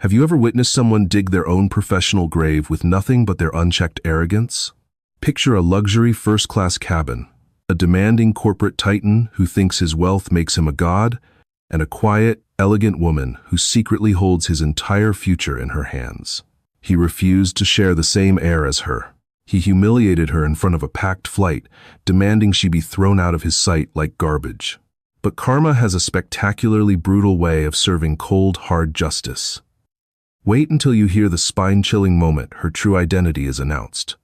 Have you ever witnessed someone dig their own professional grave with nothing but their unchecked arrogance? Picture a luxury first-class cabin, a demanding corporate titan who thinks his wealth makes him a god, and a quiet, elegant woman who secretly holds his entire future in her hands. He refused to share the same air as her. He humiliated her in front of a packed flight, demanding she be thrown out of his sight like garbage. But karma has a spectacularly brutal way of serving cold, hard justice. Wait until you hear the spine-chilling moment her true identity is announced.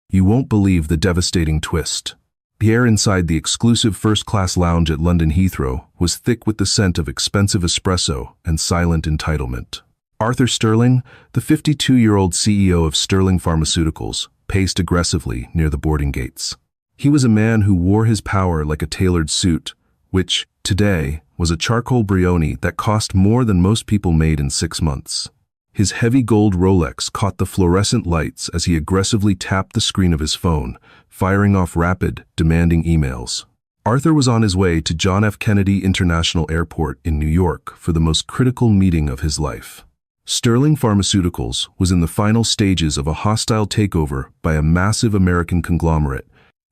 You won't believe the devastating twist. The air inside the exclusive first-class lounge at London Heathrow was thick with the scent of expensive espresso and silent entitlement. Arthur Sterling, the 52-year-old CEO of Sterling Pharmaceuticals, paced aggressively near the boarding gates. He was a man who wore his power like a tailored suit, which, today, was a charcoal brioni that cost more than most people made in 6 months. His heavy gold Rolex caught the fluorescent lights as he aggressively tapped the screen of his phone, firing off rapid, demanding emails. Arthur was on his way to John F. Kennedy International Airport in New York for the most critical meeting of his life. Sterling Pharmaceuticals was in the final stages of a hostile takeover by a massive American conglomerate,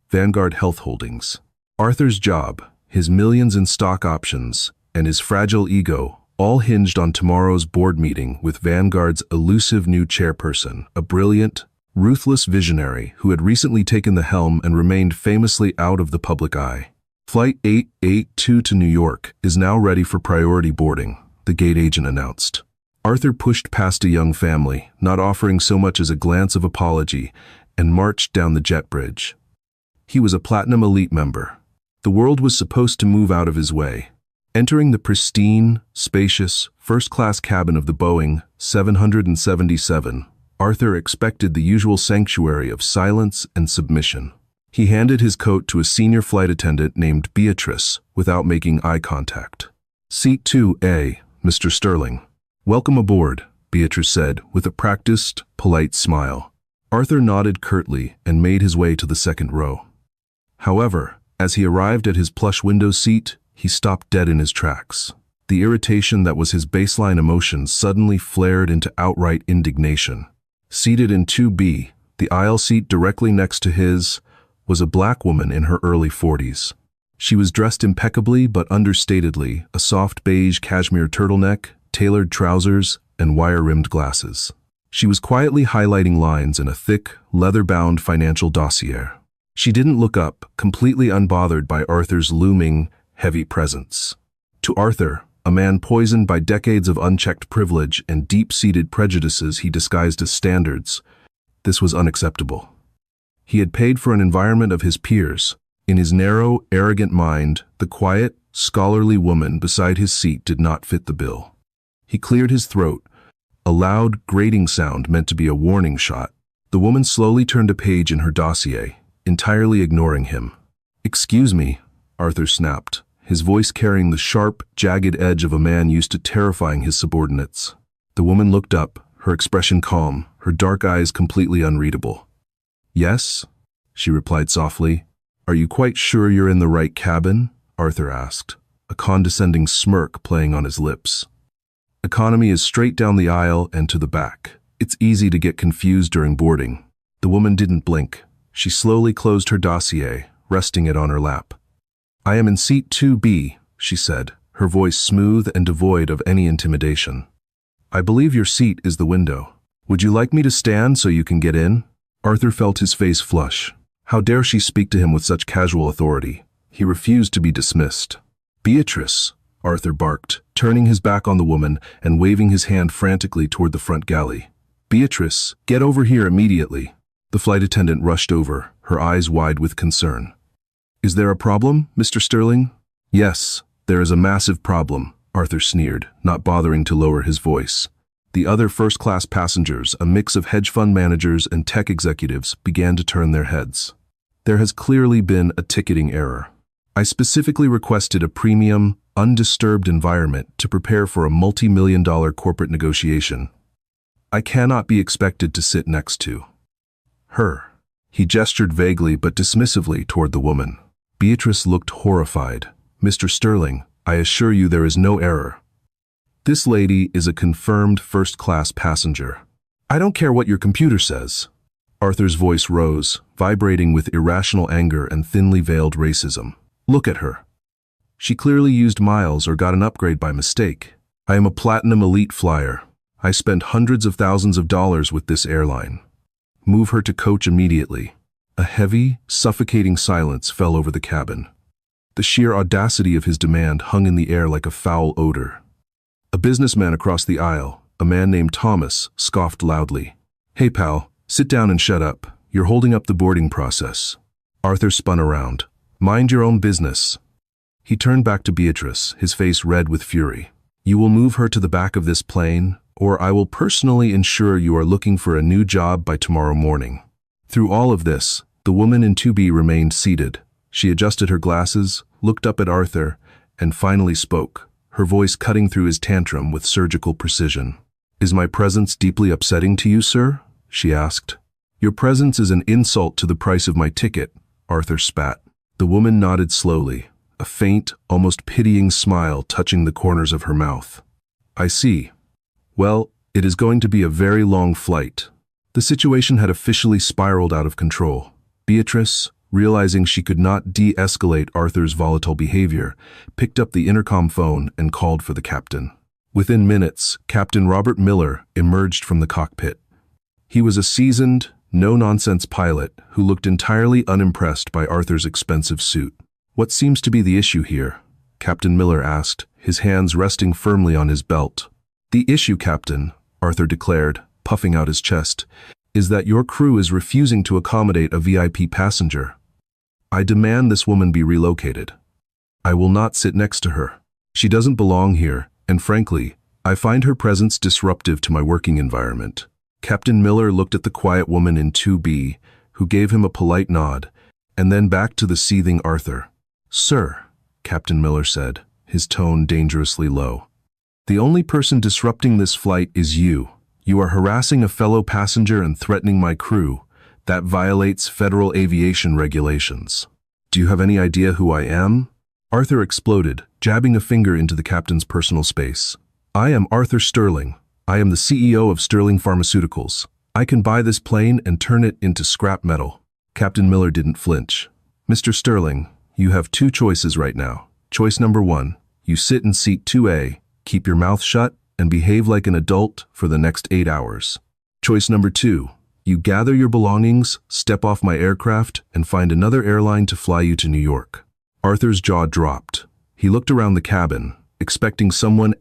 Vanguard Health Holdings. Arthur's job, his millions in stock options, and his fragile ego all hinged on tomorrow's board meeting with Vanguard's elusive new chairperson, a brilliant, ruthless visionary who had recently taken the helm and remained famously out of the public eye. Flight 882 to New York is now ready for priority boarding, the gate agent announced. Arthur pushed past a young family, not offering so much as a glance of apology, and marched down the jet bridge. He was a Platinum Elite member. The world was supposed to move out of his way. Entering the pristine, spacious, first-class cabin of the Boeing 777, Arthur expected the usual sanctuary of silence and submission. He handed his coat to a senior flight attendant named Beatrice without making eye contact. "Seat 2A, Mr. Sterling." "Welcome aboard," Beatrice said with a practiced, polite smile. Arthur nodded curtly and made his way to the second row. However, as he arrived at his plush window seat, he stopped dead in his tracks. The irritation that was his baseline emotion suddenly flared into outright indignation. Seated in 2B, the aisle seat directly next to his, was a black woman in her early 40s. She was dressed impeccably but understatedly, a soft beige cashmere turtleneck, tailored trousers, and wire-rimmed glasses. She was quietly highlighting lines in a thick, leather-bound financial dossier. She didn't look up, completely unbothered by Arthur's looming, heavy presence. To Arthur, a man poisoned by decades of unchecked privilege and deep-seated prejudices he disguised as standards, this was unacceptable. He had paid for an environment of his peers. In his narrow, arrogant mind, the quiet, scholarly woman beside his seat did not fit the bill. He cleared his throat, a loud, grating sound meant to be a warning shot. The woman slowly turned a page in her dossier, entirely ignoring him. "Excuse me," Arthur snapped, his voice carrying the sharp, jagged edge of a man used to terrifying his subordinates. The woman looked up, her expression calm, her dark eyes completely unreadable. "Yes?" she replied softly. "Are you quite sure you're in the right cabin?" Arthur asked, a condescending smirk playing on his lips. "Economy is straight down the aisle and to the back. It's easy to get confused during boarding." The woman didn't blink. She slowly closed her dossier, resting it on her lap. "I am in seat 2B, she said, her voice smooth and devoid of any intimidation. "I believe your seat is the window. Would you like me to stand so you can get in?" Arthur felt his face flush. How dare she speak to him with such casual authority? He refused to be dismissed. "Beatrice," Arthur barked, turning his back on the woman and waving his hand frantically toward the front galley. "Beatrice, get over here immediately." The flight attendant rushed over, her eyes wide with concern. "Is there a problem, Mr. Sterling?" "Yes, there is a massive problem," Arthur sneered, not bothering to lower his voice. The other first-class passengers, a mix of hedge fund managers and tech executives, began to turn their heads. "There has clearly been a ticketing error. I specifically requested a premium, undisturbed environment to prepare for a multi-million-dollar corporate negotiation. I cannot be expected to sit next to her." He gestured vaguely but dismissively toward the woman. Beatrice looked horrified. "Mr. Sterling, I assure you there is no error." This lady is a confirmed first-class passenger. I don't care what your computer says. Arthur's voice rose, vibrating with irrational anger and thinly veiled racism. Look at her. She clearly used miles or got an upgrade by mistake. I am a platinum elite flyer. I spent hundreds of thousands of dollars with this airline. Move her to coach immediately. A heavy, suffocating silence fell over the cabin. The sheer audacity of his demand hung in the air like a foul odor. A businessman across the aisle, a man named Thomas, scoffed loudly. Hey pal, sit down and shut up. You're holding up the boarding process. Arthur spun around. Mind your own business. He turned back to Beatrice, his face red with fury. You will move her to the back of this plane, or I will personally ensure you are looking for a new job by tomorrow morning. Through all of this, the woman in 2B remained seated. She adjusted her glasses, looked up at Arthur, and finally spoke, her voice cutting through his tantrum with surgical precision. Is my presence deeply upsetting to you, sir? She asked. Your presence is an insult to the price of my ticket, Arthur spat. The woman nodded slowly, a faint, almost pitying smile touching the corners of her mouth. I see. Well, it is going to be a very long flight. The situation had officially spiraled out of control. Beatrice, realizing she could not de-escalate Arthur's volatile behavior, picked up the intercom phone and called for the captain. Within minutes, Captain Robert Miller emerged from the cockpit. He was a seasoned, no-nonsense pilot who looked entirely unimpressed by Arthur's expensive suit. What seems to be the issue here? Captain Miller asked, his hands resting firmly on his belt. The issue, Captain, Arthur declared, puffing out his chest, is that your crew is refusing to accommodate a VIP passenger. I demand this woman be relocated. I will not sit next to her. She doesn't belong here, and frankly, I find her presence disruptive to my working environment. Captain Miller looked at the quiet woman in 2B, who gave him a polite nod, and then back to the seething Arthur. Sir, Captain Miller said, his tone dangerously low. The only person disrupting this flight is you. You are harassing a fellow passenger and threatening my crew. That violates federal aviation regulations. Do you have any idea who I am? Arthur exploded, jabbing a finger into the captain's personal space. I am Arthur Sterling. I am the CEO of Sterling Pharmaceuticals. I can buy this plane and turn it into scrap metal. Captain Miller didn't flinch. Mr. Sterling, you have two choices right now. Choice number 1, you sit in seat 2A, keep your mouth shut, and behave like an adult for the next 8 hours. Choice number 2, you gather your belongings, step off my aircraft, and find another airline to fly you to New York. Arthur's jaw dropped. He looked around the cabin, expecting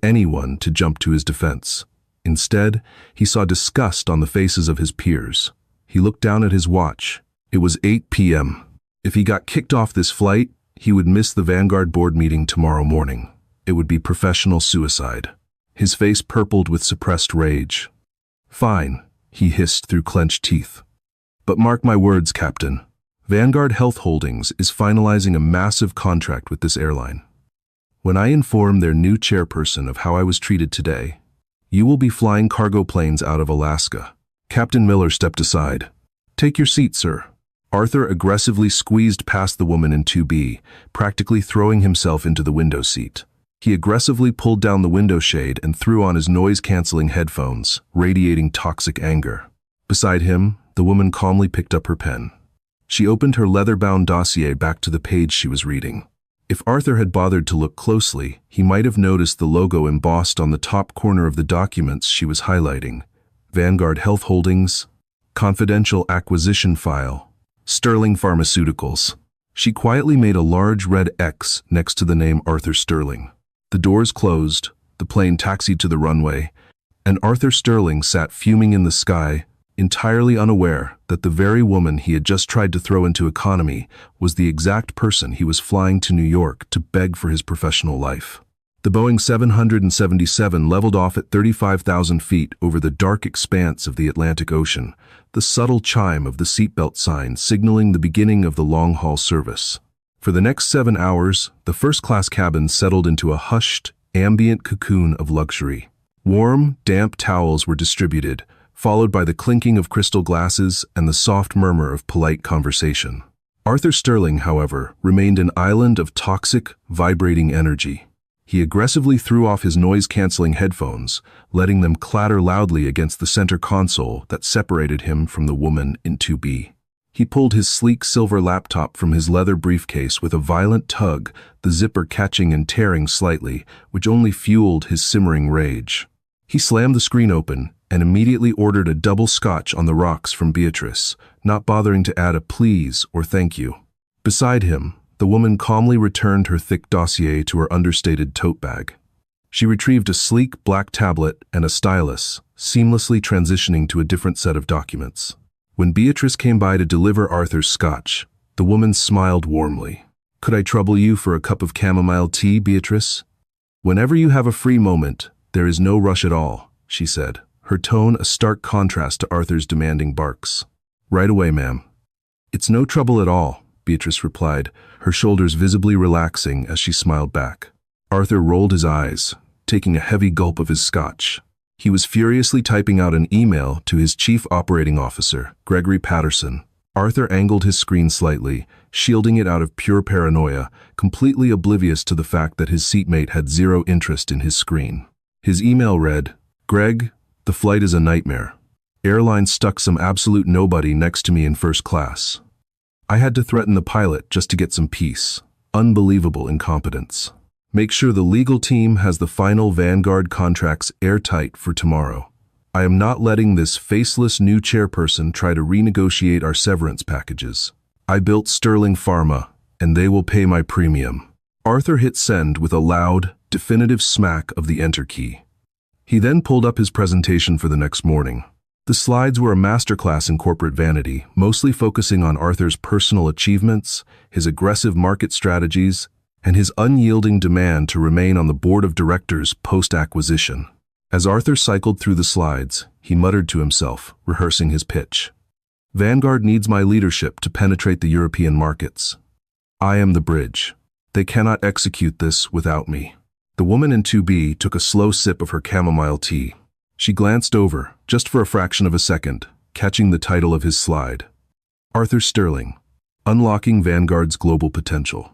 anyone to jump to his defense. Instead, he saw disgust on the faces of his peers. He looked down at his watch. It was 8 p.m. If he got kicked off this flight, he would miss the Vanguard board meeting tomorrow morning. It would be professional suicide. His face purpled with suppressed rage. Fine, he hissed through clenched teeth. But mark my words, Captain. Vanguard Health Holdings is finalizing a massive contract with this airline. When I inform their new chairperson of how I was treated today, you will be flying cargo planes out of Alaska. Captain Miller stepped aside. Take your seat, sir. Arthur aggressively squeezed past the woman in 2B, practically throwing himself into the window seat. He aggressively pulled down the window shade and threw on his noise-canceling headphones, radiating toxic anger. Beside him, the woman calmly picked up her pen. She opened her leather-bound dossier back to the page she was reading. If Arthur had bothered to look closely, he might have noticed the logo embossed on the top corner of the documents she was highlighting. Vanguard Health Holdings, Confidential Acquisition File, Sterling Pharmaceuticals. She quietly made a large red X next to the name Arthur Sterling. The doors closed, the plane taxied to the runway, and Arthur Sterling sat fuming in the sky, entirely unaware that the very woman he had just tried to throw into economy was the exact person he was flying to New York to beg for his professional life. The Boeing 777 leveled off at 35,000 feet over the dark expanse of the Atlantic Ocean, the subtle chime of the seatbelt sign signaling the beginning of the long-haul service. For the next 7 hours, the first-class cabin settled into a hushed, ambient cocoon of luxury. Warm, damp towels were distributed, followed by the clinking of crystal glasses and the soft murmur of polite conversation. Arthur Sterling, however, remained an island of toxic, vibrating energy. He aggressively threw off his noise-canceling headphones, letting them clatter loudly against the center console that separated him from the woman in 2B. He pulled his sleek silver laptop from his leather briefcase with a violent tug, the zipper catching and tearing slightly, which only fueled his simmering rage. He slammed the screen open and immediately ordered a double scotch on the rocks from Beatrice, not bothering to add a please or thank you. Beside him, the woman calmly returned her thick dossier to her understated tote bag. She retrieved a sleek black tablet and a stylus, seamlessly transitioning to a different set of documents. When Beatrice came by to deliver Arthur's scotch, the woman smiled warmly. "Could I trouble you for a cup of chamomile tea, Beatrice?" "Whenever you have a free moment, there is no rush at all," she said, her tone a stark contrast to Arthur's demanding barks. "Right away, ma'am." "It's no trouble at all," Beatrice replied, her shoulders visibly relaxing as she smiled back. Arthur rolled his eyes, taking a heavy gulp of his scotch. He was furiously typing out an email to his chief operating officer, Gregory Patterson. Arthur angled his screen slightly, shielding it out of pure paranoia, completely oblivious to the fact that his seatmate had zero interest in his screen. His email read, "Greg, the flight is a nightmare. Airline stuck some absolute nobody next to me in first class. I had to threaten the pilot just to get some peace. Unbelievable incompetence. Make sure the legal team has the final Vanguard contracts airtight for tomorrow. I am not letting this faceless new chairperson try to renegotiate our severance packages. I built Sterling Pharma, and they will pay my premium." Arthur hit send with a loud, definitive smack of the enter key. He then pulled up his presentation for the next morning. The slides were a masterclass in corporate vanity, mostly focusing on Arthur's personal achievements, his aggressive market strategies, and his unyielding demand to remain on the board of directors post-acquisition. As Arthur cycled through the slides, he muttered to himself, rehearsing his pitch. "Vanguard needs my leadership to penetrate the European markets. I am the bridge. They cannot execute this without me." The woman in 2B took a slow sip of her chamomile tea. She glanced over, just for a fraction of a second, catching the title of his slide. Arthur Sterling, Unlocking Vanguard's Global Potential.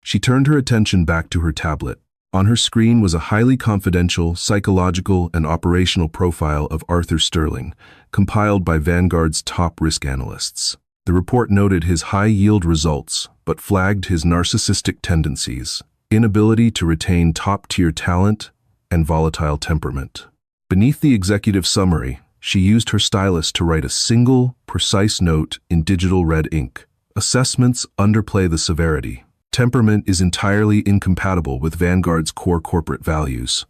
She turned her attention back to her tablet. On her screen was a highly confidential, psychological, and operational profile of Arthur Sterling, compiled by Vanguard's top risk analysts. The report noted his high-yield results, but flagged his narcissistic tendencies, inability to retain top-tier talent, and volatile temperament. Beneath the executive summary, she used her stylus to write a single, precise note in digital red ink. Assessments underplay the severity. Temperament is entirely incompatible with Vanguard's core corporate values.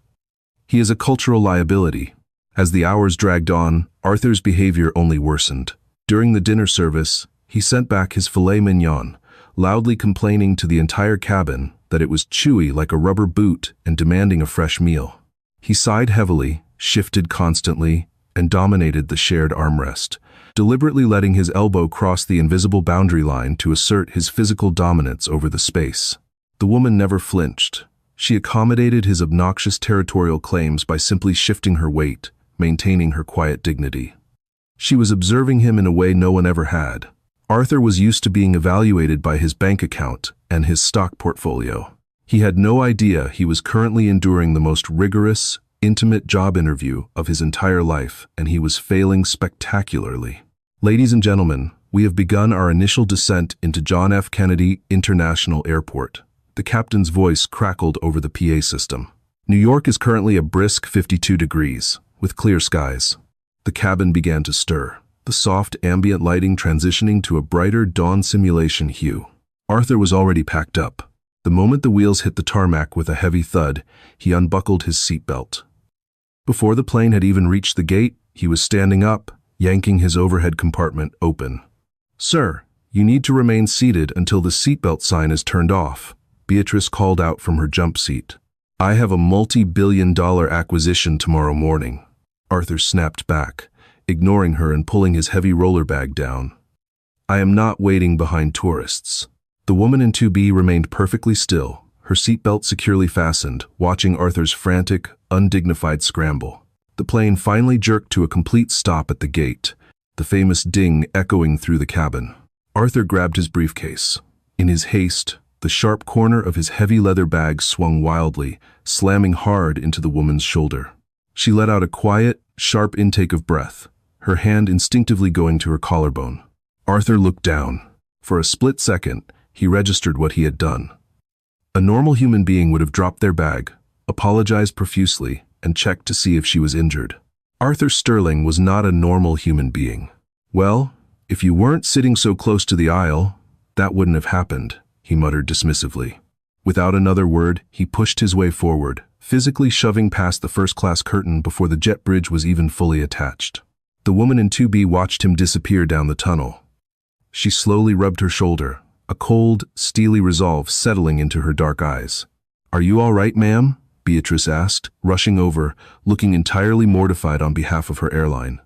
He is a cultural liability. As the hours dragged on, Arthur's behavior only worsened. During the dinner service, he sent back his filet mignon, loudly complaining to the entire cabin that it was chewy like a rubber boot and demanding a fresh meal. He sighed heavily, shifted constantly, and dominated the shared armrest, deliberately letting his elbow cross the invisible boundary line to assert his physical dominance over the space. The woman never flinched. She accommodated his obnoxious territorial claims by simply shifting her weight, maintaining her quiet dignity. She was observing him in a way no one ever had. Arthur was used to being evaluated by his bank account and his stock portfolio. He had no idea he was currently enduring the most rigorous, intimate job interview of his entire life, and he was failing spectacularly. "Ladies and gentlemen, we have begun our initial descent into John F. Kennedy International Airport." The captain's voice crackled over the PA system. "New York is currently a brisk 52 degrees, with clear skies." The cabin began to stir, the soft ambient lighting transitioning to a brighter dawn simulation hue. Arthur was already packed up. The moment the wheels hit the tarmac with a heavy thud, he unbuckled his seatbelt. Before the plane had even reached the gate, he was standing up, yanking his overhead compartment open. "Sir, you need to remain seated until the seatbelt sign is turned off," Beatrice called out from her jump seat. "I have a multi-billion-dollar acquisition tomorrow morning." Arthur snapped back, ignoring her and pulling his heavy roller bag down. "I am not waiting behind tourists." The woman in 2B remained perfectly still, her seatbelt securely fastened, watching Arthur's frantic, undignified scramble. The plane finally jerked to a complete stop at the gate, the famous ding echoing through the cabin. Arthur grabbed his briefcase. In his haste, The sharp corner of his heavy leather bag swung wildly, slamming hard into the woman's shoulder. She let out a quiet, sharp intake of breath, her hand instinctively going to her collarbone. Arthur looked down. For a split second, he registered what he had done. A normal human being would have dropped their bag, apologized profusely, and checked to see if she was injured. Arthur Sterling was not a normal human being. "Well, if you weren't sitting so close to the aisle, that wouldn't have happened," he muttered dismissively. Without another word, he pushed his way forward, physically shoving past the first-class curtain before the jet bridge was even fully attached. The woman in 2B watched him disappear down the tunnel. She slowly rubbed her shoulder, a cold, steely resolve settling into her dark eyes. "Are you all right, ma'am?" Beatrice asked, rushing over, looking entirely mortified on behalf of her airline.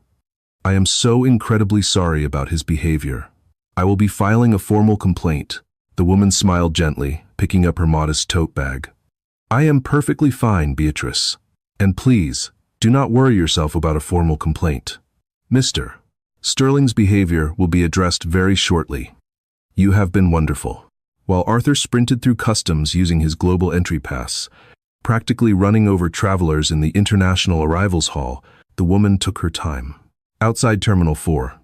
"I am so incredibly sorry about his behavior. I will be filing a formal complaint." The woman smiled gently, picking up her modest tote bag. "I am perfectly fine, Beatrice. And please, do not worry yourself about a formal complaint. Mr. Sterling's behavior will be addressed very shortly. You have been wonderful." While Arthur sprinted through customs using his global entry pass, practically running over travelers in the International Arrivals Hall, the woman took her time. Outside Terminal 4,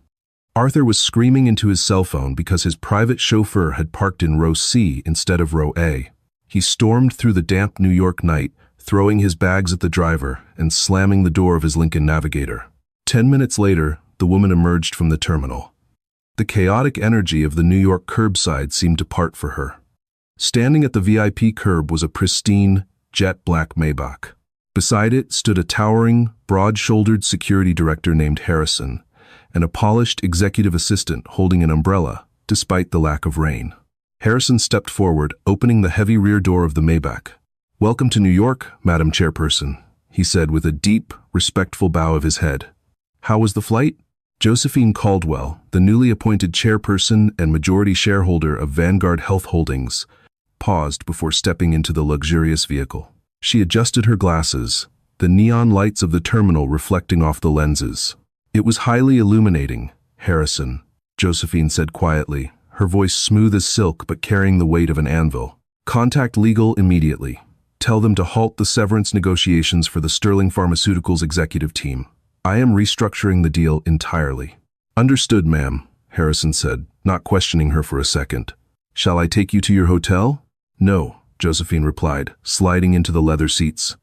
Arthur was screaming into his cell phone because his private chauffeur had parked in row C instead of row A. He stormed through the damp New York night, throwing his bags at the driver and slamming the door of his Lincoln Navigator. 10 minutes later, the woman emerged from the terminal. The chaotic energy of the New York curbside seemed to part for her. Standing at the VIP curb was a pristine, jet-black Maybach. Beside it stood a towering, broad-shouldered security director named Harrison, and a polished executive assistant holding an umbrella, despite the lack of rain. Harrison stepped forward, opening the heavy rear door of the Maybach. "Welcome to New York, Madam Chairperson," he said with a deep, respectful bow of his head. "How was the flight?" Josephine Caldwell, the newly appointed chairperson and majority shareholder of Vanguard Health Holdings, paused before stepping into the luxurious vehicle. She adjusted her glasses, the neon lights of the terminal reflecting off the lenses. "It was highly illuminating, Harrison," Josephine said quietly, her voice smooth as silk but carrying the weight of an anvil. "Contact legal immediately. Tell them to halt the severance negotiations for the Sterling Pharmaceuticals executive team. I am restructuring the deal entirely." "Understood, ma'am," Harrison said, not questioning her for a second. "Shall I take you to your hotel?" "No," Josephine replied, sliding into the leather seats.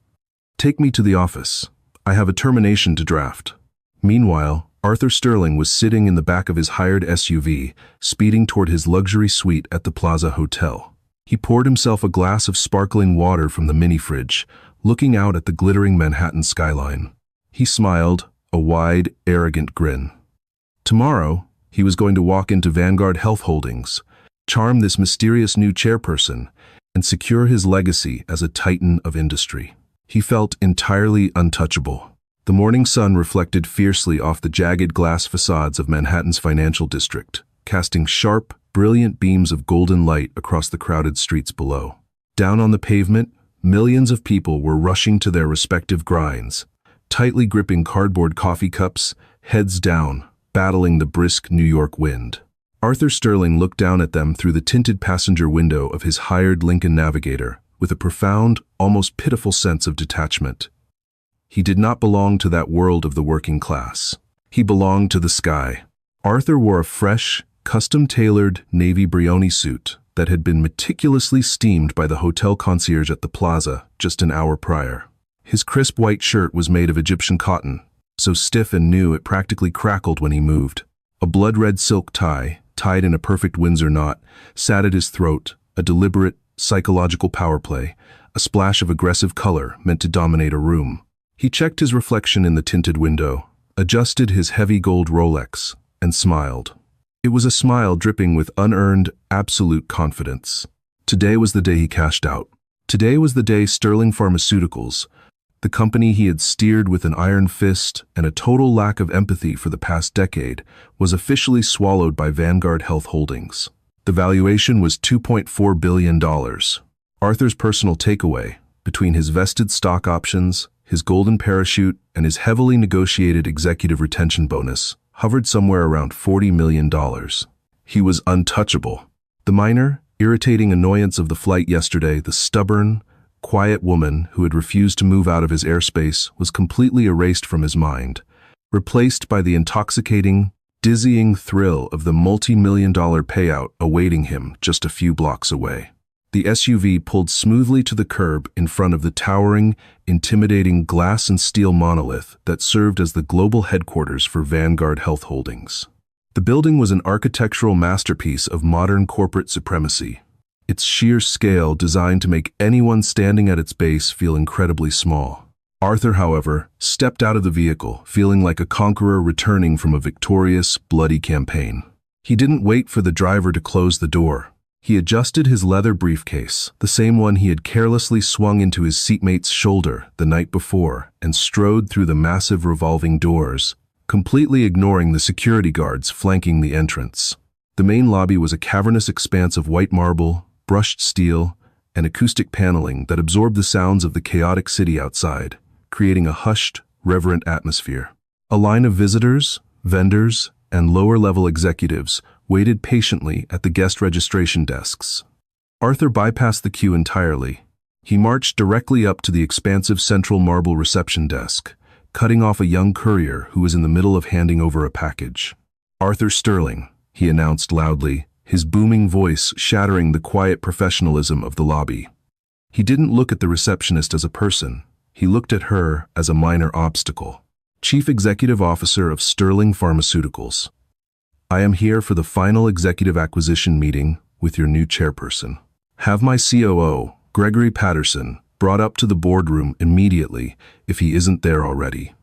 "Take me to the office. I have a termination to draft." Meanwhile, Arthur Sterling was sitting in the back of his hired SUV, speeding toward his luxury suite at the Plaza Hotel. He poured himself a glass of sparkling water from the mini-fridge, looking out at the glittering Manhattan skyline. He smiled, a wide, arrogant grin. Tomorrow, he was going to walk into Vanguard Health Holdings, charm this mysterious new chairperson, and secure his legacy as a titan of industry. He felt entirely untouchable. The morning sun reflected fiercely off the jagged glass facades of Manhattan's financial district, casting sharp, brilliant beams of golden light across the crowded streets below. Down on the pavement, millions of people were rushing to their respective grinds, tightly gripping cardboard coffee cups, heads down, battling the brisk New York wind. Arthur Sterling looked down at them through the tinted passenger window of his hired Lincoln Navigator with a profound, almost pitiful sense of detachment. He did not belong to that world of the working class. He belonged to the sky. Arthur wore a fresh, custom-tailored navy Brioni suit that had been meticulously steamed by the hotel concierge at the plaza just an hour prior. His crisp white shirt was made of Egyptian cotton, so stiff and new it practically crackled when he moved. A blood-red silk tie, tied in a perfect Windsor knot, sat at his throat, a deliberate, psychological power play, a splash of aggressive color meant to dominate a room. He checked his reflection in the tinted window, adjusted his heavy gold Rolex, and smiled. It was a smile dripping with unearned, absolute confidence. Today was the day he cashed out. Today was the day Sterling Pharmaceuticals, the company he had steered with an iron fist and a total lack of empathy for the past decade, was officially swallowed by Vanguard Health Holdings. The valuation was $2.4 billion. Arthur's personal takeaway, between his vested stock options, his golden parachute, and his heavily negotiated executive retention bonus, hovered somewhere around $40 million. He was untouchable. The miner, irritating annoyance of the flight yesterday, the stubborn, quiet woman who had refused to move out of his airspace was completely erased from his mind, replaced by the intoxicating, dizzying thrill of the multi-million-dollar payout awaiting him just a few blocks away. The SUV pulled smoothly to the curb in front of the towering, intimidating glass and steel monolith that served as the global headquarters for Vanguard Health Holdings. The building was an architectural masterpiece of modern corporate supremacy, its sheer scale designed to make anyone standing at its base feel incredibly small. Arthur, however, stepped out of the vehicle, feeling like a conqueror returning from a victorious, bloody campaign. He didn't wait for the driver to close the door. He adjusted his leather briefcase, the same one he had carelessly swung into his seatmate's shoulder the night before, and strode through the massive revolving doors, completely ignoring the security guards flanking the entrance. The main lobby was a cavernous expanse of white marble, brushed steel, and acoustic paneling that absorbed the sounds of the chaotic city outside, creating a hushed, reverent atmosphere. A line of visitors, vendors, and lower-level executives waited patiently at the guest registration desks. Arthur bypassed the queue entirely. He marched directly up to the expansive central marble reception desk, cutting off a young courier who was in the middle of handing over a package. "Arthur Sterling," he announced loudly, his booming voice shattering the quiet professionalism of the lobby. He didn't look at the receptionist as a person. He looked at her as a minor obstacle. "Chief Executive Officer of Sterling Pharmaceuticals. I am here for the final executive acquisition meeting with your new chairperson. Have my COO, Gregory Patterson, brought up to the boardroom immediately if he isn't there already.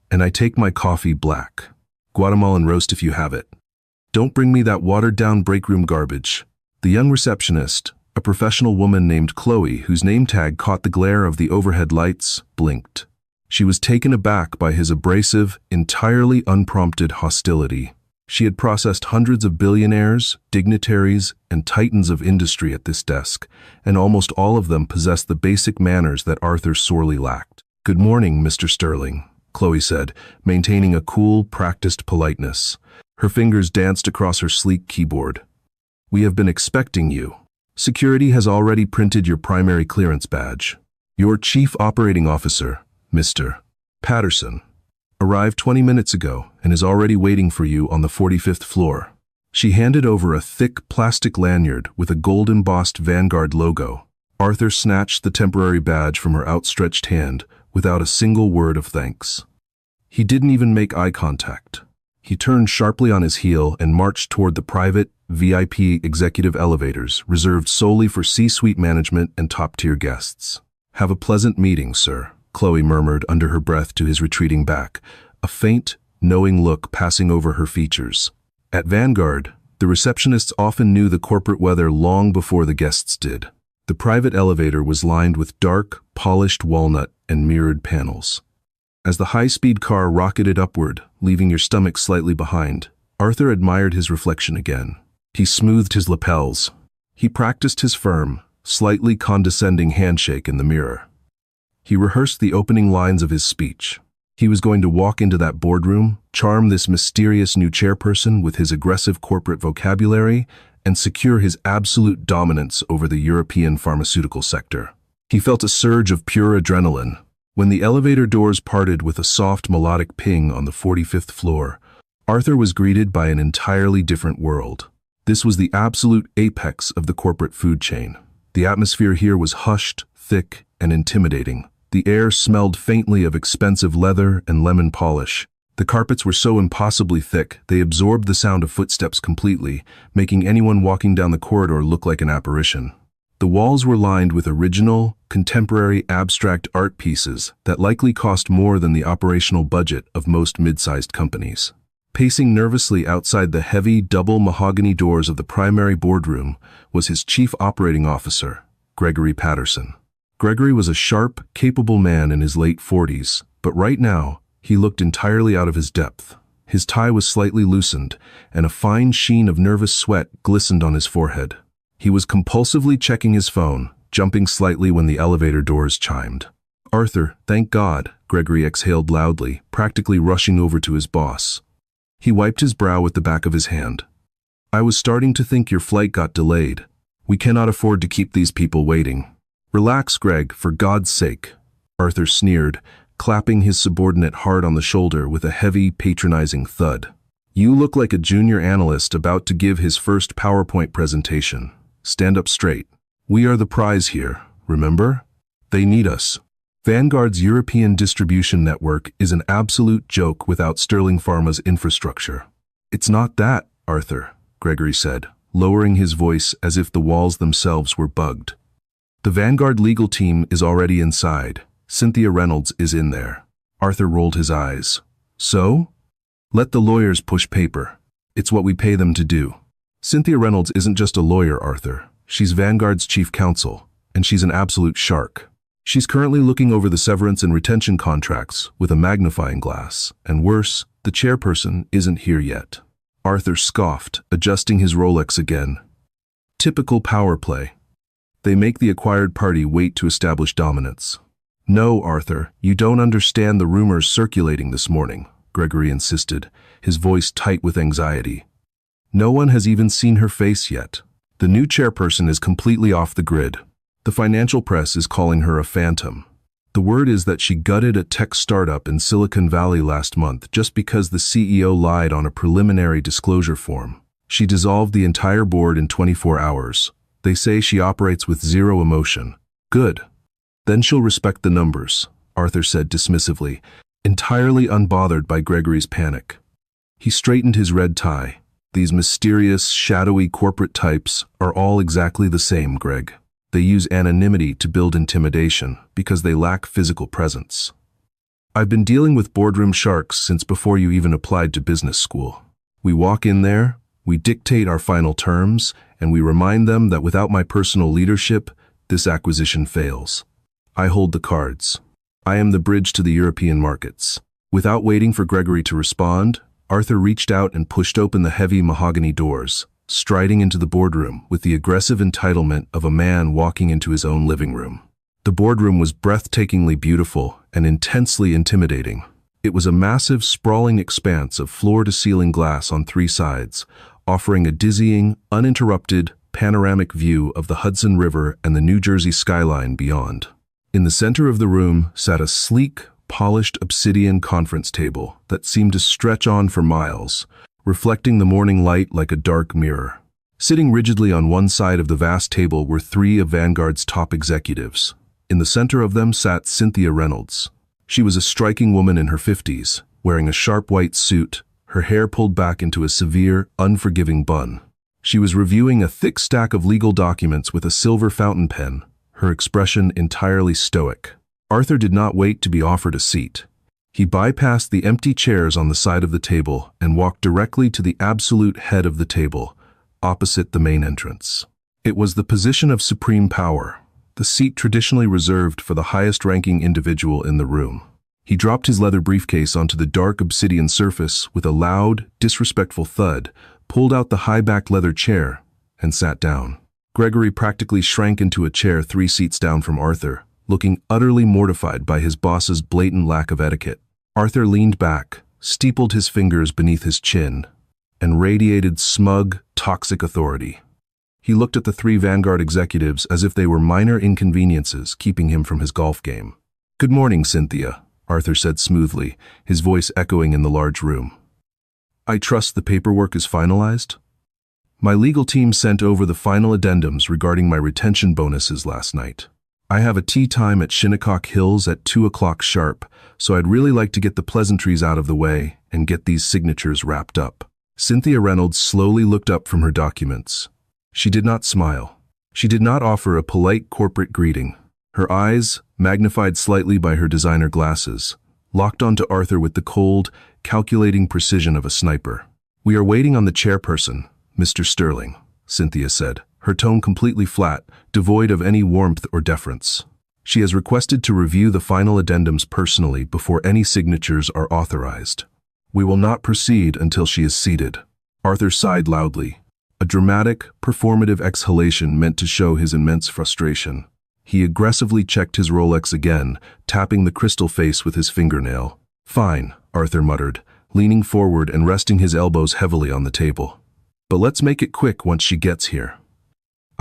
And I take my coffee black. Guatemalan roast if you have it. Don't bring me that watered-down breakroom garbage." The young receptionist, a professional woman named Chloe, whose name tag caught the glare of the overhead lights, blinked. She was taken aback by his abrasive, entirely unprompted hostility. She had processed hundreds of billionaires, dignitaries, and titans of industry at this desk, and almost all of them possessed the basic manners that Arthur sorely lacked. "Good morning, Mr. Sterling," Chloe said, maintaining a cool, practiced politeness. Her fingers danced across her sleek keyboard. "We have been expecting you. Security has already printed your primary clearance badge. Your Chief Operating Officer, Mr. Patterson, arrived 20 minutes ago and is already waiting for you on the 45th floor." She handed over a thick plastic lanyard with a gold-embossed Vanguard logo. Arthur snatched the temporary badge from her outstretched hand without a single word of thanks. He didn't even make eye contact. He turned sharply on his heel and marched toward the private, VIP executive elevators reserved solely for C-suite management and top-tier guests. "Have a pleasant meeting, sir," Chloe murmured under her breath to his retreating back, a faint, knowing look passing over her features. At Vanguard, the receptionists often knew the corporate weather long before the guests did. The private elevator was lined with dark, polished walnut and mirrored panels. As the high-speed car rocketed upward, leaving your stomach slightly behind, Arthur admired his reflection again. He smoothed his lapels. He practiced his firm, slightly condescending handshake in the mirror. He rehearsed the opening lines of his speech. He was going to walk into that boardroom, charm this mysterious new chairperson with his aggressive corporate vocabulary, and secure his absolute dominance over the European pharmaceutical sector. He felt a surge of pure adrenaline. When the elevator doors parted with a soft melodic ping on the 45th floor, Arthur was greeted by an entirely different world. This was the absolute apex of the corporate food chain. The atmosphere here was hushed, thick, and intimidating. The air smelled faintly of expensive leather and lemon polish. The carpets were so impossibly thick, they absorbed the sound of footsteps completely, making anyone walking down the corridor look like an apparition. The walls were lined with original, contemporary abstract art pieces that likely cost more than the operational budget of most mid-sized companies. Pacing nervously outside the heavy, double mahogany doors of the primary boardroom was his chief operating officer, Gregory Patterson. Gregory was a sharp, capable man in his late 40s, but right now, he looked entirely out of his depth. His tie was slightly loosened, and a fine sheen of nervous sweat glistened on his forehead. He was compulsively checking his phone, jumping slightly when the elevator doors chimed. "Arthur, thank God," Gregory exhaled loudly, practically rushing over to his boss. He wiped his brow with the back of his hand. "I was starting to think your flight got delayed." We cannot afford to keep these people waiting. Relax, Greg, for God's sake, Arthur sneered, clapping his subordinate hard on the shoulder with a heavy, patronizing thud. You look like a junior analyst about to give his first PowerPoint presentation. Stand up straight. We are the prize here, remember? They need us. Vanguard's European distribution network is an absolute joke without Sterling Pharma's infrastructure. It's not that, Arthur, Gregory said, lowering his voice as if the walls themselves were bugged. The Vanguard legal team is already inside. Cynthia Reynolds is in there. Arthur rolled his eyes. So? Let the lawyers push paper. It's what we pay them to do. Cynthia Reynolds isn't just a lawyer, Arthur. She's Vanguard's chief counsel, and she's an absolute shark. She's currently looking over the severance and retention contracts with a magnifying glass, and worse, the chairperson isn't here yet. Arthur scoffed, adjusting his Rolex again. Typical power play. They make the acquired party wait to establish dominance. No, Arthur, you don't understand the rumors circulating this morning, Gregory insisted, his voice tight with anxiety. No one has even seen her face yet. The new chairperson is completely off the grid. The financial press is calling her a phantom. The word is that she gutted a tech startup in Silicon Valley last month just because the CEO lied on a preliminary disclosure form. She dissolved the entire board in 24 hours. They say she operates with zero emotion. Good. Then she'll respect the numbers, Arthur said dismissively, entirely unbothered by Gregory's panic. He straightened his red tie. These mysterious, shadowy corporate types are all exactly the same, Greg. They use anonymity to build intimidation because they lack physical presence. I've been dealing with boardroom sharks since before you even applied to business school. We walk in there, we dictate our final terms, and we remind them that without my personal leadership, this acquisition fails. I hold the cards. I am the bridge to the European markets. Without waiting for Gregory to respond, Arthur reached out and pushed open the heavy mahogany doors, striding into the boardroom with the aggressive entitlement of a man walking into his own living room. The boardroom was breathtakingly beautiful and intensely intimidating. It was a massive, sprawling expanse of floor-to-ceiling glass on three sides, offering a dizzying, uninterrupted, panoramic view of the Hudson River and the New Jersey skyline beyond. In the center of the room sat a sleek, polished obsidian conference table that seemed to stretch on for miles, reflecting the morning light like a dark mirror. Sitting rigidly on one side of the vast table were three of Vanguard's top executives. In the center of them sat Cynthia Reynolds. She was a striking woman in her 50s, wearing a sharp white suit, her hair pulled back into a severe, unforgiving bun. She was reviewing a thick stack of legal documents with a silver fountain pen, her expression entirely stoic. Arthur did not wait to be offered a seat. He bypassed the empty chairs on the side of the table and walked directly to the absolute head of the table, opposite the main entrance. It was the position of supreme power, the seat traditionally reserved for the highest-ranking individual in the room. He dropped his leather briefcase onto the dark obsidian surface with a loud, disrespectful thud, pulled out the high-backed leather chair, and sat down. Gregory practically shrank into a chair 3 seats down from Arthur, looking utterly mortified by his boss's blatant lack of etiquette. Arthur leaned back, steepled his fingers beneath his chin, and radiated smug, toxic authority. He looked at the 3 Vanguard executives as if they were minor inconveniences keeping him from his golf game. "Good morning, Cynthia," Arthur said smoothly, his voice echoing in the large room. "I trust the paperwork is finalized? My legal team sent over the final addendums regarding my retention bonuses last night. I have a tea time at Shinnecock Hills at 2 o'clock sharp, so I'd really like to get the pleasantries out of the way and get these signatures wrapped up." Cynthia Reynolds slowly looked up from her documents. She did not smile. She did not offer a polite corporate greeting. Her eyes, magnified slightly by her designer glasses, locked onto Arthur with the cold, calculating precision of a sniper. "We are waiting on the chairperson, Mr. Sterling," Cynthia said, her tone completely flat, devoid of any warmth or deference. "She has requested to review the final addendums personally before any signatures are authorized. We will not proceed until she is seated." Arthur sighed loudly, a dramatic, performative exhalation meant to show his immense frustration. He aggressively checked his Rolex again, tapping the crystal face with his fingernail. "Fine," Arthur muttered, leaning forward and resting his elbows heavily on the table. "But let's make it quick once she gets here."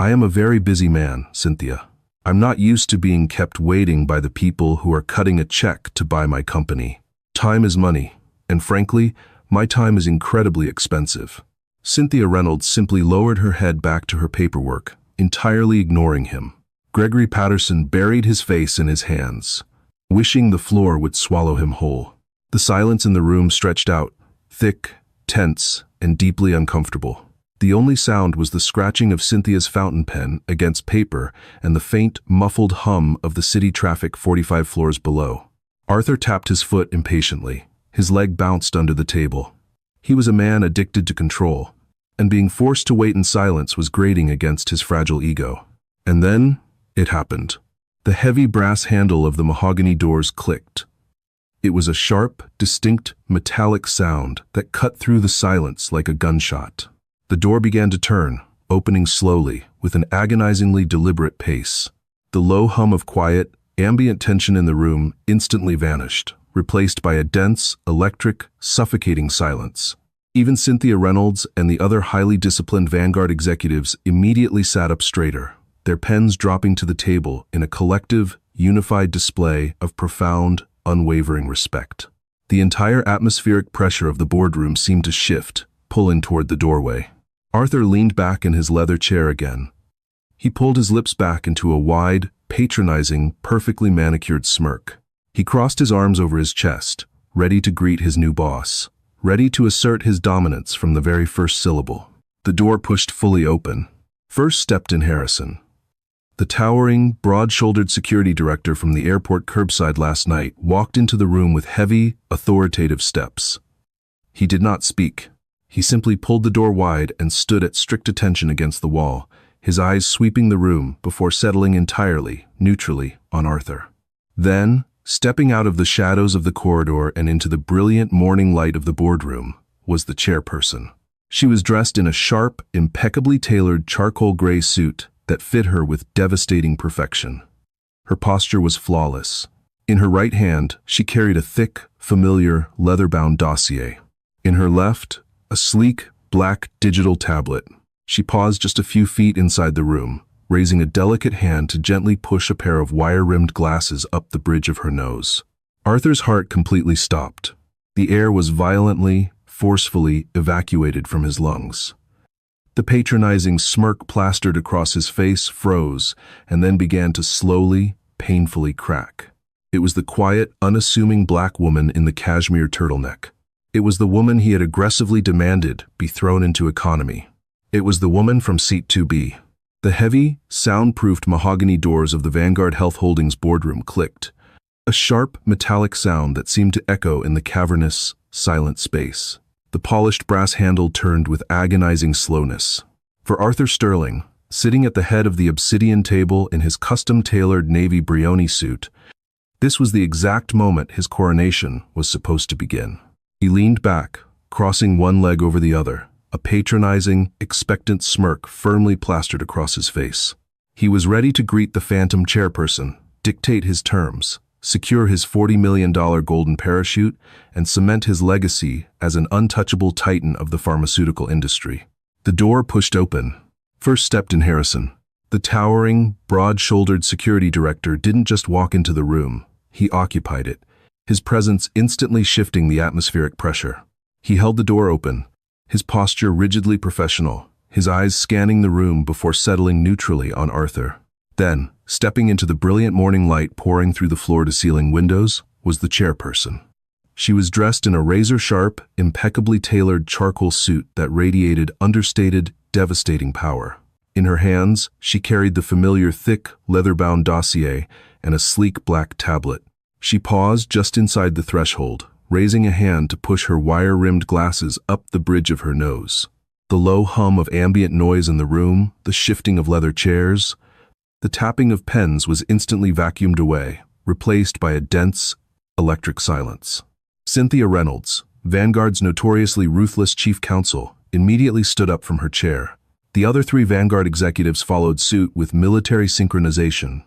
I am a very busy man, Cynthia. I'm not used to being kept waiting by the people who are cutting a check to buy my company. Time is money, and frankly, my time is incredibly expensive. Cynthia Reynolds simply lowered her head back to her paperwork, entirely ignoring him. Gregory Patterson buried his face in his hands, wishing the floor would swallow him whole. The silence in the room stretched out, thick, tense, and deeply uncomfortable. The only sound was the scratching of Cynthia's fountain pen against paper and the faint, muffled hum of the city traffic 45 floors below. Arthur tapped his foot impatiently. His leg bounced under the table. He was a man addicted to control, and being forced to wait in silence was grating against his fragile ego. And then, it happened. The heavy brass handle of the mahogany doors clicked. It was a sharp, distinct, metallic sound that cut through the silence like a gunshot. The door began to turn, opening slowly, with an agonizingly deliberate pace. The low hum of quiet, ambient tension in the room instantly vanished, replaced by a dense, electric, suffocating silence. Even Cynthia Reynolds and the other highly disciplined Vanguard executives immediately sat up straighter, their pens dropping to the table in a collective, unified display of profound, unwavering respect. The entire atmospheric pressure of the boardroom seemed to shift, pulling toward the doorway. Arthur leaned back in his leather chair again. He pulled his lips back into a wide, patronizing, perfectly manicured smirk. He crossed his arms over his chest, ready to greet his new boss, ready to assert his dominance from the very first syllable. The door pushed fully open. First stepped in Harrison. The towering, broad-shouldered security director from the airport curbside last night walked into the room with heavy, authoritative steps. He did not speak. He simply pulled the door wide and stood at strict attention against the wall, his eyes sweeping the room before settling entirely, neutrally, on Arthur. Then, stepping out of the shadows of the corridor and into the brilliant morning light of the boardroom, was the chairperson. She was dressed in a sharp, impeccably tailored charcoal gray suit that fit her with devastating perfection. Her posture was flawless. In her right hand, she carried a thick, familiar, leather-bound dossier. In her left, a sleek, black digital tablet. She paused just a few feet inside the room, raising a delicate hand to gently push a pair of wire-rimmed glasses up the bridge of her nose. Arthur's heart completely stopped. The air was violently, forcefully evacuated from his lungs. The patronizing smirk plastered across his face froze and then began to slowly, painfully crack. It was the quiet, unassuming black woman in the cashmere turtleneck. It was the woman he had aggressively demanded be thrown into economy. It was the woman from Seat 2B. The heavy, soundproofed mahogany doors of the Vanguard Health Holdings boardroom clicked, a sharp, metallic sound that seemed to echo in the cavernous, silent space. The polished brass handle turned with agonizing slowness. For Arthur Sterling, sitting at the head of the obsidian table in his custom-tailored navy Brioni suit, this was the exact moment his coronation was supposed to begin. He leaned back, crossing one leg over the other, a patronizing, expectant smirk firmly plastered across his face. He was ready to greet the phantom chairperson, dictate his terms, secure his $40 million golden parachute, and cement his legacy as an untouchable titan of the pharmaceutical industry. The door pushed open. First stepped in Harrison. The towering, broad-shouldered security director didn't just walk into the room, he occupied it, his presence instantly shifting the atmospheric pressure. He held the door open, his posture rigidly professional, his eyes scanning the room before settling neutrally on Arthur. Then, stepping into the brilliant morning light pouring through the floor-to-ceiling windows, was the chairperson. She was dressed in a razor-sharp, impeccably tailored charcoal suit that radiated understated, devastating power. In her hands, she carried the familiar thick, leather-bound dossier and a sleek black tablet. She paused just inside the threshold, raising a hand to push her wire-rimmed glasses up the bridge of her nose. The low hum of ambient noise in the room, the shifting of leather chairs, the tapping of pens was instantly vacuumed away, replaced by a dense, electric silence. Cynthia Reynolds, Vanguard's notoriously ruthless chief counsel, immediately stood up from her chair. The other three Vanguard executives followed suit with military synchronization,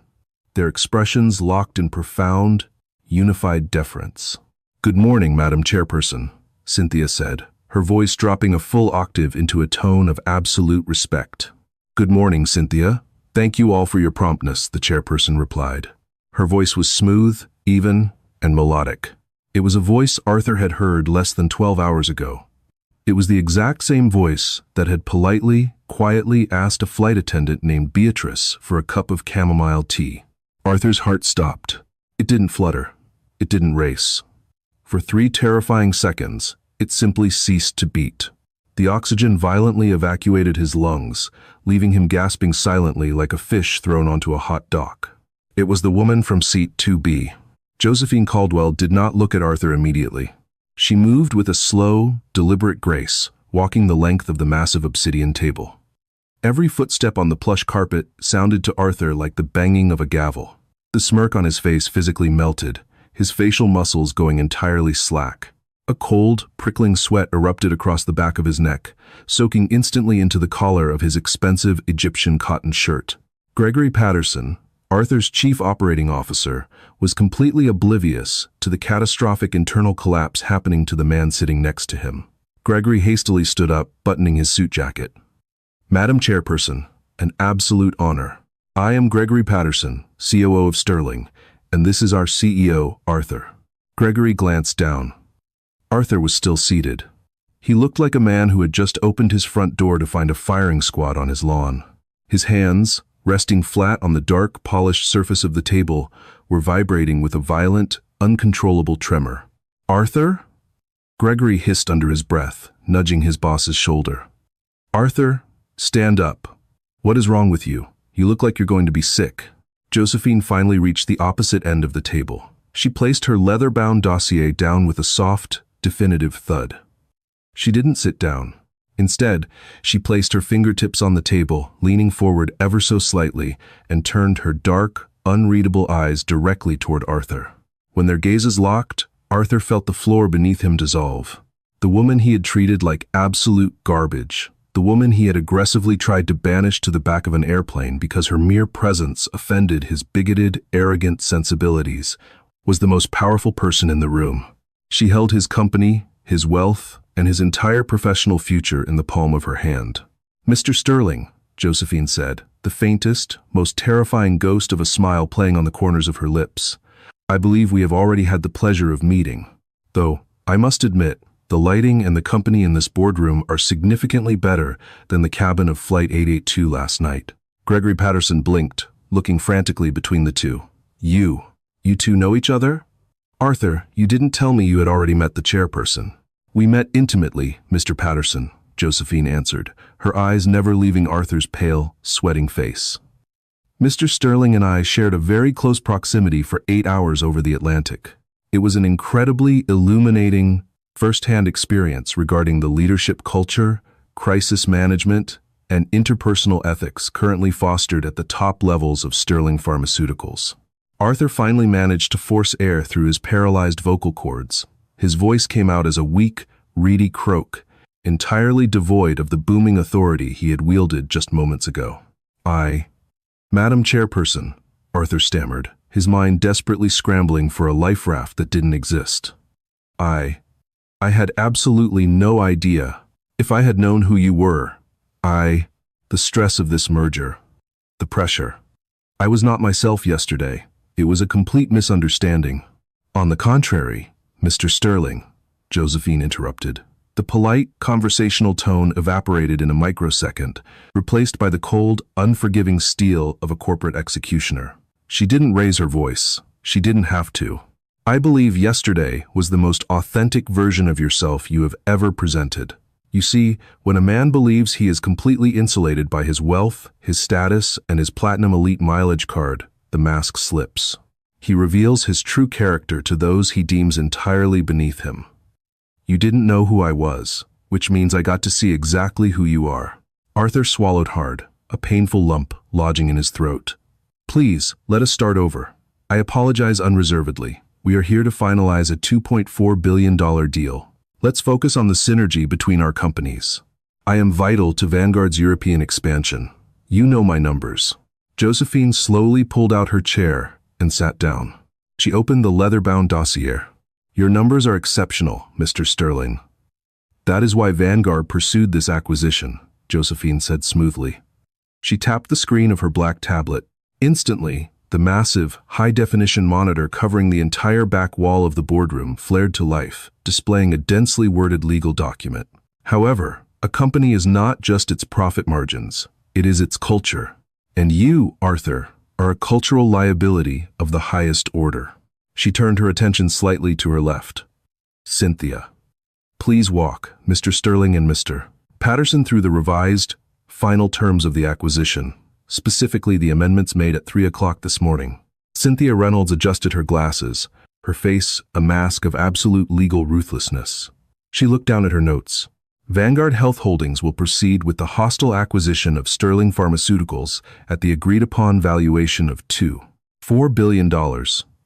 their expressions locked in profound, unified deference. "Good morning, Madam Chairperson," Cynthia said, her voice dropping a full octave into a tone of absolute respect. Good morning, Cynthia. Thank you all for your promptness, the chairperson replied. Her voice was smooth, even, and melodic. It was a voice Arthur had heard less than 12 hours ago. It was the exact same voice that had politely, quietly asked a flight attendant named Beatrice for a cup of chamomile tea. Arthur's heart stopped. It didn't flutter. It didn't race. For 3 terrifying seconds, it simply ceased to beat. The oxygen violently evacuated his lungs, leaving him gasping silently like a fish thrown onto a hot dock. It was the woman from seat 2B. Josephine Caldwell did not look at Arthur immediately. She moved with a slow, deliberate grace, walking the length of the massive obsidian table. Every footstep on the plush carpet sounded to Arthur like the banging of a gavel. The smirk on his face physically melted, his facial muscles going entirely slack. A cold, prickling sweat erupted across the back of his neck, soaking instantly into the collar of his expensive Egyptian cotton shirt. Gregory Patterson, Arthur's chief operating officer, was completely oblivious to the catastrophic internal collapse happening to the man sitting next to him. Gregory hastily stood up, buttoning his suit jacket. Madam Chairperson, an absolute honor. I am Gregory Patterson, COO of Sterling, and this is our CEO, Arthur. Gregory glanced down. Arthur was still seated. He looked like a man who had just opened his front door to find a firing squad on his lawn. His hands, resting flat on the dark, polished surface of the table, were vibrating with a violent, uncontrollable tremor. Arthur? Gregory hissed under his breath, nudging his boss's shoulder. Arthur, stand up. What is wrong with you? You look like you're going to be sick. Josephine finally reached the opposite end of the table. She placed her leather-bound dossier down with a soft, definitive thud. She didn't sit down. Instead, she placed her fingertips on the table, leaning forward ever so slightly, and turned her dark, unreadable eyes directly toward Arthur. When their gazes locked, Arthur felt the floor beneath him dissolve. The woman he had treated like absolute garbage, the woman he had aggressively tried to banish to the back of an airplane because her mere presence offended his bigoted, arrogant sensibilities, was the most powerful person in the room. She held his company, his wealth, and his entire professional future in the palm of her hand. Mr. Sterling, Josephine said, the faintest, most terrifying ghost of a smile playing on the corners of her lips. I believe we have already had the pleasure of meeting. Though, I must admit, the lighting and the company in this boardroom are significantly better than the cabin of Flight 882 last night. Gregory Patterson blinked, looking frantically between the two. You two know each other? Arthur, you didn't tell me you had already met the chairperson. We met intimately, Mr. Patterson, Josephine answered, her eyes never leaving Arthur's pale, sweating face. Mr. Sterling and I shared a very close proximity for 8 hours over the Atlantic. It was an incredibly illuminating, first-hand experience regarding the leadership culture, crisis management, and interpersonal ethics currently fostered at the top levels of Sterling Pharmaceuticals. Arthur finally managed to force air through his paralyzed vocal cords. His voice came out as a weak, reedy croak, entirely devoid of the booming authority he had wielded just moments ago. Madam Chairperson, Arthur stammered, his mind desperately scrambling for a life raft that didn't exist. I had absolutely no idea. If I had known who you were, the stress of this merger, the pressure. I was not myself yesterday. It was a complete misunderstanding. On the contrary, Mr. Sterling, Josephine interrupted. The polite, conversational tone evaporated in a microsecond, replaced by the cold, unforgiving steel of a corporate executioner. She didn't raise her voice. She didn't have to. I believe yesterday was the most authentic version of yourself you have ever presented. You see, when a man believes he is completely insulated by his wealth, his status, and his platinum elite mileage card, the mask slips. He reveals his true character to those he deems entirely beneath him. You didn't know who I was, which means I got to see exactly who you are. Arthur swallowed hard, a painful lump lodging in his throat. Please, let us start over. I apologize unreservedly. We are here to finalize a $2.4 billion deal. Let's focus on the synergy between our companies. I am vital to Vanguard's European expansion. You know my numbers. Josephine slowly pulled out her chair and sat down. She opened the leather-bound dossier. Your numbers are exceptional, Mr. Sterling. That is why Vanguard pursued this acquisition, Josephine said smoothly. She tapped the screen of her black tablet. Instantly, the massive, high-definition monitor covering the entire back wall of the boardroom flared to life, displaying a densely worded legal document. However, a company is not just its profit margins, it is its culture. And you, Arthur, are a cultural liability of the highest order. She turned her attention slightly to her left. Cynthia. Please walk, Mr. Sterling and Mr. Patterson, through the revised, final terms of the acquisition, specifically the amendments made at 3 o'clock this morning. Cynthia Reynolds adjusted her glasses, her face a mask of absolute legal ruthlessness. She looked down at her notes. Vanguard Health Holdings will proceed with the hostile acquisition of Sterling Pharmaceuticals at the agreed-upon valuation of $2.4 billion,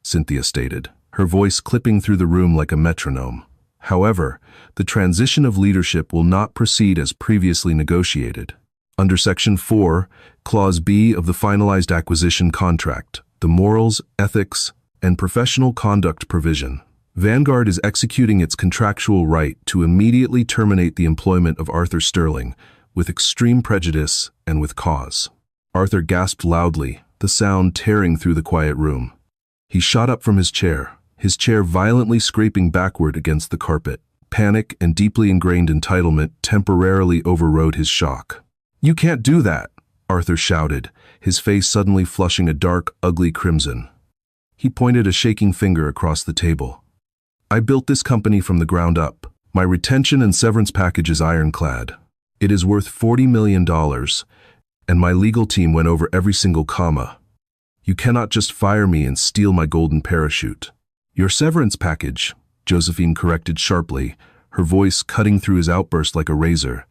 Cynthia stated, her voice clipping through the room like a metronome. However, the transition of leadership will not proceed as previously negotiated. Under Section 4, Clause B of the finalized acquisition contract, the morals, ethics, and professional conduct provision, Vanguard is executing its contractual right to immediately terminate the employment of Arthur Sterling with extreme prejudice and with cause. Arthur gasped loudly, the sound tearing through the quiet room. He shot up from his chair violently scraping backward against the carpet. Panic and deeply ingrained entitlement temporarily overrode his shock. "You can't do that," Arthur shouted, his face suddenly flushing a dark, ugly crimson. He pointed a shaking finger across the table. "I built this company from the ground up. My retention and severance package is ironclad. It is worth $40 million, and my legal team went over every single comma. You cannot just fire me and steal my golden parachute." "Your severance package," Josephine corrected sharply, her voice cutting through his outburst like a razor,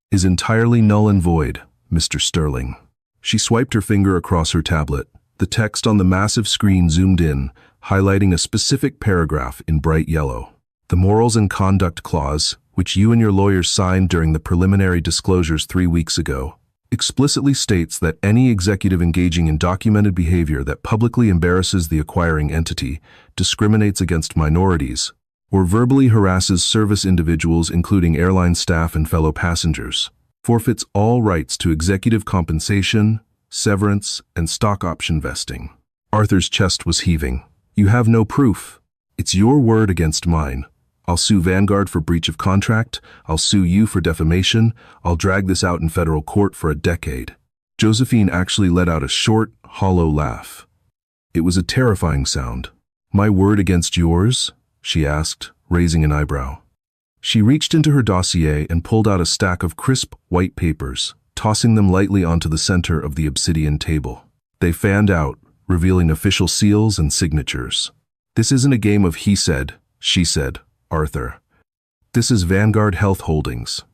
"is entirely null and void, Mr. Sterling." She swiped her finger across her tablet. The text on the massive screen zoomed in, highlighting a specific paragraph in bright yellow. "The Morals and Conduct Clause, which you and your lawyers signed during the preliminary disclosures 3 weeks ago, explicitly states that any executive engaging in documented behavior that publicly embarrasses the acquiring entity, discriminates against minorities, or verbally harasses service individuals including airline staff and fellow passengers, forfeits all rights to executive compensation, severance, and stock option vesting." Arthur's chest was heaving. "You have no proof. It's your word against mine. I'll sue Vanguard for breach of contract. I'll sue you for defamation. I'll drag this out in federal court for a decade." Josephine actually let out a short, hollow laugh. It was a terrifying sound. "My word against yours?" she asked, raising an eyebrow. She reached into her dossier and pulled out a stack of crisp, white papers, tossing them lightly onto the center of the obsidian table. They fanned out, revealing official seals and signatures. "This isn't a game of he said, she said, Arthur. This is Vanguard Health Holdings.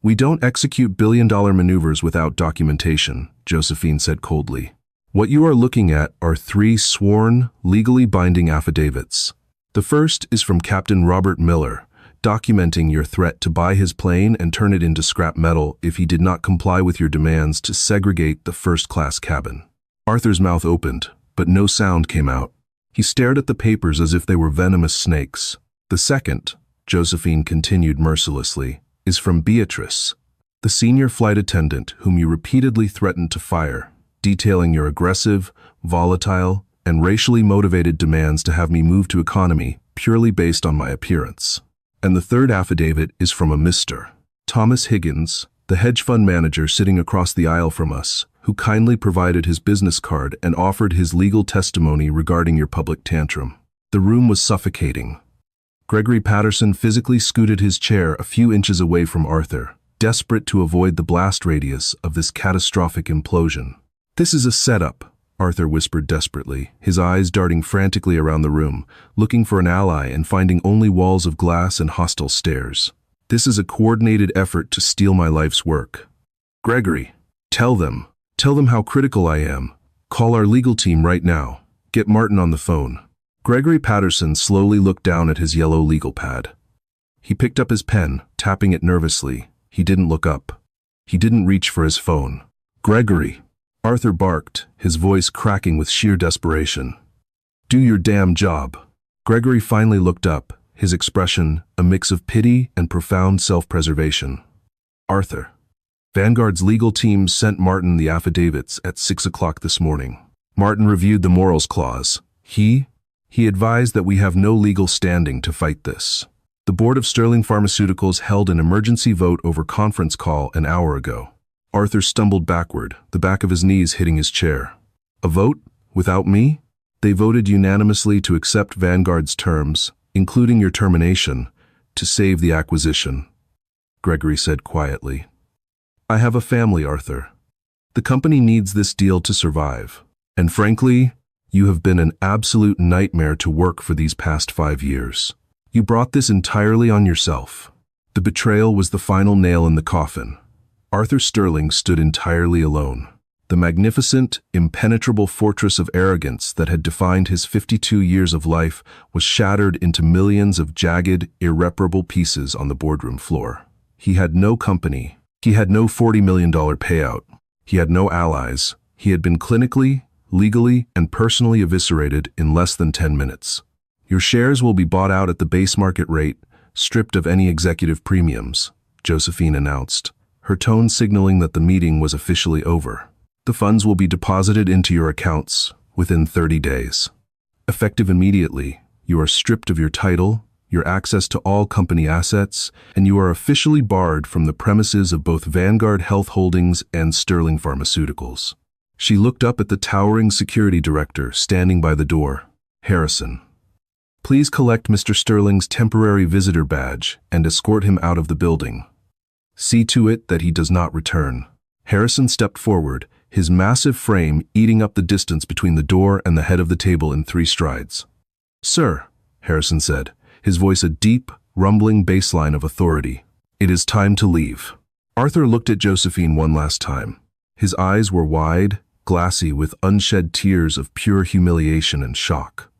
We don't execute billion-dollar maneuvers without documentation," Josephine said coldly. "What you are looking at are 3 sworn, legally binding affidavits. The first is from Captain Robert Miller, documenting your threat to buy his plane and turn it into scrap metal if he did not comply with your demands to segregate the first-class cabin." Arthur's mouth opened, but no sound came out. He stared at the papers as if they were venomous snakes. "The second," Josephine continued mercilessly, "is from Beatrice, the senior flight attendant whom you repeatedly threatened to fire, detailing your aggressive, volatile, and racially motivated demands to have me move to economy purely based on my appearance. And the third affidavit is from a Mr. Thomas Higgins, the hedge fund manager sitting across the aisle from us, who kindly provided his business card and offered his legal testimony regarding your public tantrum." The room was suffocating. Gregory Patterson physically scooted his chair a few inches away from Arthur, desperate to avoid the blast radius of this catastrophic implosion. "This is a setup," Arthur whispered desperately, his eyes darting frantically around the room, looking for an ally and finding only walls of glass and hostile stares. "This is a coordinated effort to steal my life's work. Gregory, tell them how critical I am. Call our legal team right now. Get Martin on the phone." Gregory Patterson slowly looked down at his yellow legal pad. He picked up his pen, tapping it nervously. He didn't look up. He didn't reach for his phone. "Gregory," Arthur barked, his voice cracking with sheer desperation. "Do your damn job." Gregory finally looked up, his expression a mix of pity and profound self-preservation. "Arthur." Vanguard's legal team sent Martin the affidavits at 6 o'clock this morning. Martin reviewed the morals clause. He advised that we have no legal standing to fight this. The board of Sterling Pharmaceuticals held an emergency vote over conference call an hour ago. Arthur stumbled backward, the back of his knees hitting his chair. A vote? Without me? They voted unanimously to accept Vanguard's terms, including your termination, to save the acquisition, Gregory said quietly. I have a family, Arthur. The company needs this deal to survive. And frankly, you have been an absolute nightmare to work for these past 5 years. You brought this entirely on yourself. The betrayal was the final nail in the coffin. Arthur Sterling stood entirely alone. The magnificent, impenetrable fortress of arrogance that had defined his 52 years of life was shattered into millions of jagged, irreparable pieces on the boardroom floor. He had no company. He had no $40 million payout. He had no allies. He had been clinically, legally, and personally eviscerated in less than 10 minutes. Your shares will be bought out at the base market rate, stripped of any executive premiums, Josephine announced, her tone signaling that the meeting was officially over. The funds will be deposited into your accounts within 30 days. Effective immediately, you are stripped of your title, your access to all company assets, and you are officially barred from the premises of both Vanguard Health Holdings and Sterling Pharmaceuticals. She looked up at the towering security director standing by the door. Harrison. Please collect Mr. Sterling's temporary visitor badge and escort him out of the building. See to it that he does not return. Harrison stepped forward, his massive frame eating up the distance between the door and the head of the table in 3 strides. Sir, Harrison said, his voice a deep, rumbling bassline of authority. It is time to leave. Arthur looked at Josephine one last time. His eyes were wide, glassy with unshed tears of pure humiliation and shock.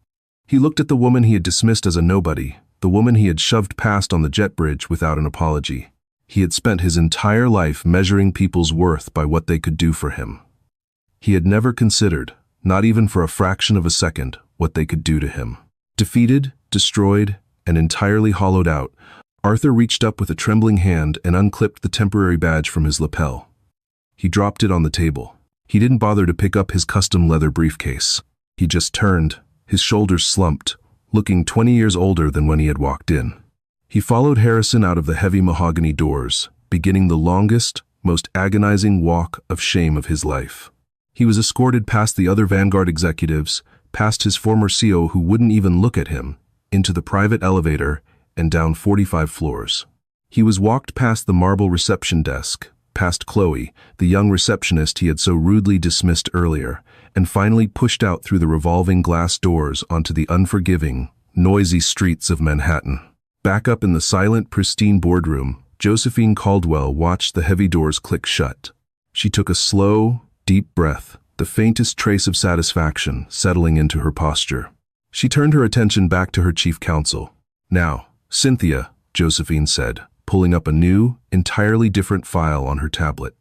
He looked at the woman he had dismissed as a nobody, the woman he had shoved past on the jet bridge without an apology. He had spent his entire life measuring people's worth by what they could do for him. He had never considered, not even for a fraction of a second, what they could do to him. Defeated, destroyed, and entirely hollowed out, Arthur reached up with a trembling hand and unclipped the temporary badge from his lapel. He dropped it on the table. He didn't bother to pick up his custom leather briefcase. He just turned, his shoulders slumped, looking 20 years older than when he had walked in. He followed Harrison out of the heavy mahogany doors, beginning the longest, most agonizing walk of shame of his life. He was escorted past the other Vanguard executives, past his former CO who wouldn't even look at him, into the private elevator and down 45 floors. He was walked past the marble reception desk, past Chloe, the young receptionist he had so rudely dismissed earlier, and finally pushed out through the revolving glass doors onto the unforgiving, noisy streets of Manhattan. Back up in the silent, pristine boardroom, Josephine Caldwell watched the heavy doors click shut. She took a slow, deep breath, the faintest trace of satisfaction settling into her posture. She turned her attention back to her chief counsel. Now, Cynthia, Josephine said, pulling up a new, entirely different file on her tablet.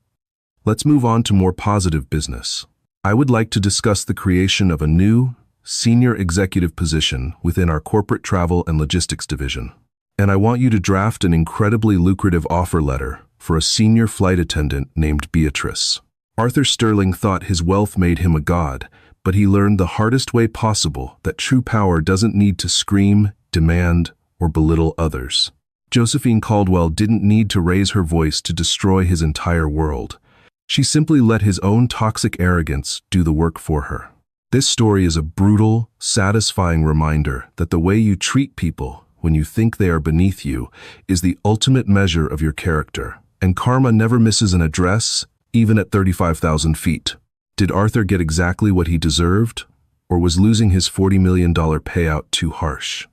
Let's move on to more positive business. I would like to discuss the creation of a new, senior executive position within our corporate travel and logistics division. And I want you to draft an incredibly lucrative offer letter for a senior flight attendant named Beatrice. Arthur Sterling thought his wealth made him a god, but he learned the hardest way possible that true power doesn't need to scream, demand, or belittle others. Josephine Caldwell didn't need to raise her voice to destroy his entire world. She simply let his own toxic arrogance do the work for her. This story is a brutal, satisfying reminder that the way you treat people when you think they are beneath you is the ultimate measure of your character, and karma never misses an address, even at 35,000 feet. Did Arthur get exactly what he deserved, or was losing his $40 million payout too harsh?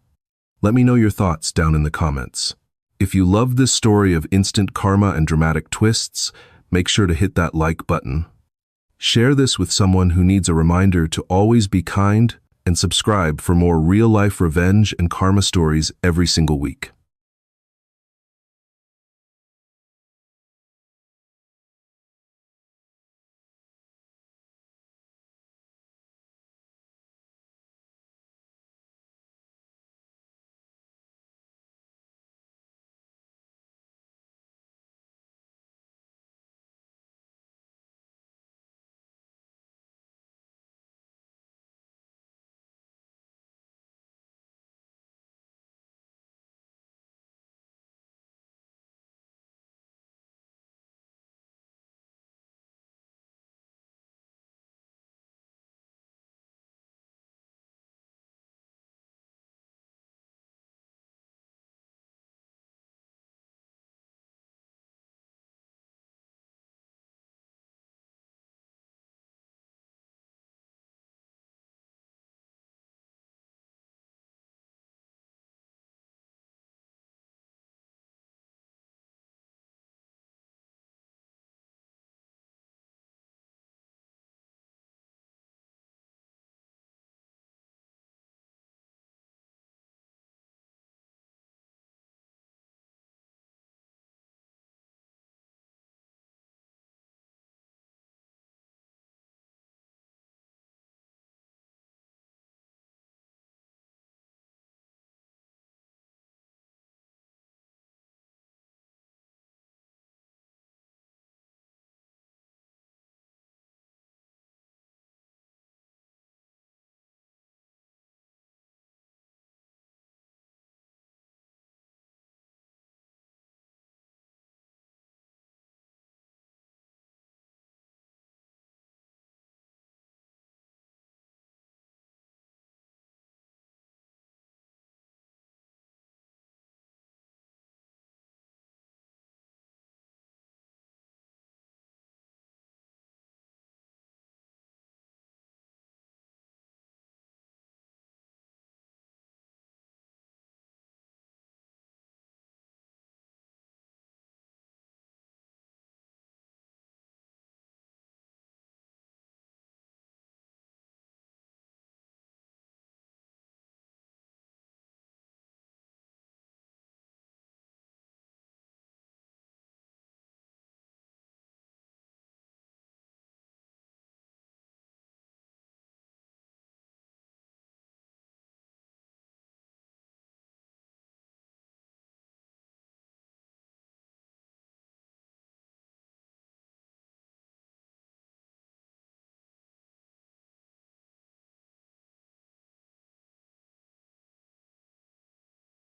Let me know your thoughts down in the comments. If you love this story of instant karma and dramatic twists, make sure to hit that like button. Share this with someone who needs a reminder to always be kind, and subscribe for more real-life revenge and karma stories every single week.